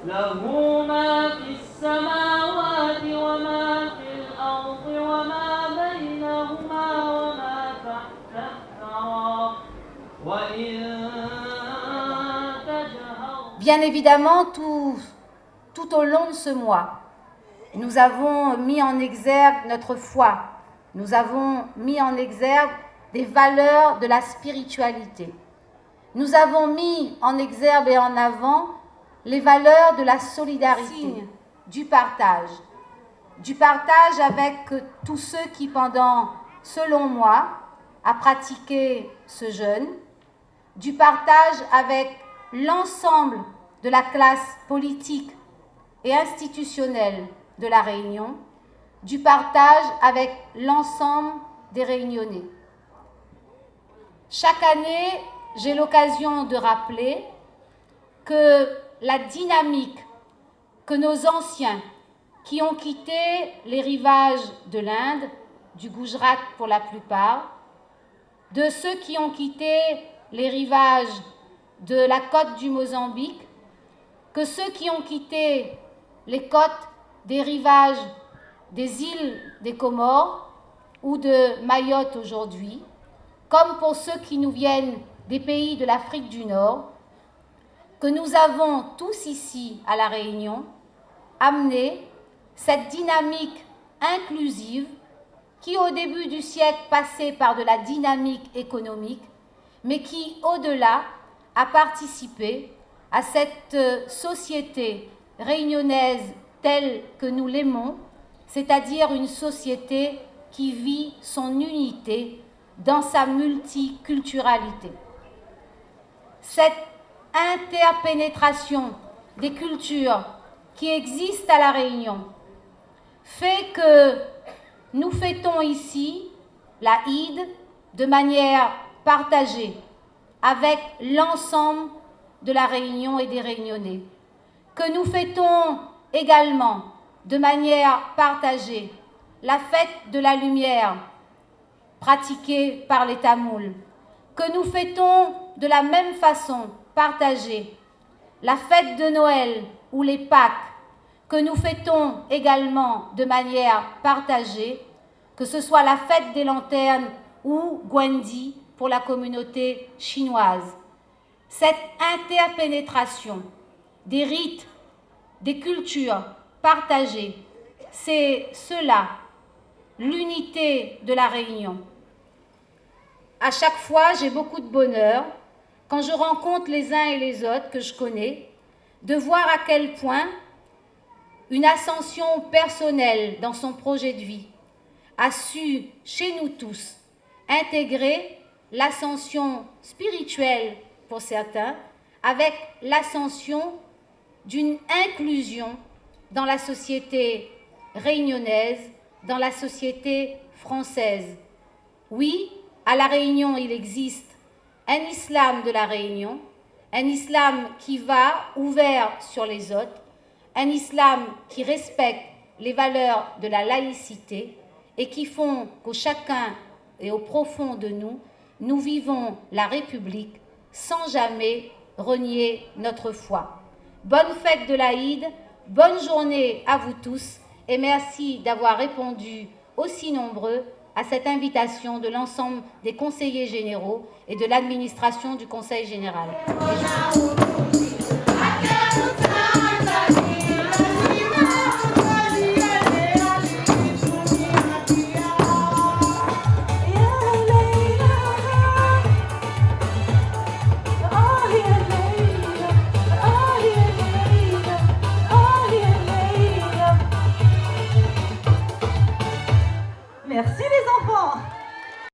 له ما في السماوات وما في الأرض وما بينهما وما تحت الثرى وإن تجهر. Bien évidemment, tout au long de ce mois, nous avons mis en exergue notre foi. Nous avons mis en exergue des valeurs de la spiritualité. Nous avons mis en exergue et en avant les valeurs de la solidarité, du partage avec tous ceux qui, selon moi, a pratiqué ce jeûne, du partage avec l'ensemble de la classe politique et institutionnelle de la Réunion, du partage avec l'ensemble des Réunionnais. Chaque année, j'ai l'occasion de rappeler que la dynamique que nos anciens qui ont quitté les rivages de l'Inde, du Gujarat pour la plupart, de ceux qui ont quitté les rivages de la côte du Mozambique, que ceux qui ont quitté les côtes des rivages des îles des Comores ou de Mayotte aujourd'hui, comme pour ceux qui nous viennent des pays de l'Afrique du Nord, que nous avons tous ici à La Réunion amené cette dynamique inclusive qui, au début du siècle, passait par de la dynamique économique, mais qui, au-delà, a participé à cette société réunionnaise telle que nous l'aimons, c'est-à-dire une société qui vit son unité dans sa multiculturalité. Cette interpénétration des cultures qui existent à La Réunion fait que nous fêtons ici la Eid de manière partagée avec l'ensemble de la Réunion et des Réunionnais, que nous fêtons également de manière partagée la fête de la lumière pratiquée par les Tamouls, que nous fêtons de la même façon partagée la fête de Noël ou les Pâques, que nous fêtons également de manière partagée, que ce soit la fête des lanternes ou Guandi pour la communauté chinoise. Cette interpénétration des rites, des cultures partagées, c'est cela, l'unité de la Réunion. À chaque fois, j'ai beaucoup de bonheur, quand je rencontre les uns et les autres que je connais, de voir à quel point une ascension personnelle dans son projet de vie a su, chez nous tous, intégrer l'ascension spirituelle pour certains, avec l'ascension d'une inclusion dans la société réunionnaise, dans la société française. Oui, à La Réunion, il existe un islam de la Réunion, un islam qui va ouvert sur les autres, un islam qui respecte les valeurs de la laïcité et qui font qu'au chacun et au profond de nous, nous vivons la République sans jamais renier notre foi. Bonne fête de l'Aïd, bonne journée à vous tous et merci d'avoir répondu aussi nombreux à cette invitation de l'ensemble des conseillers généraux et de l'administration du Conseil général.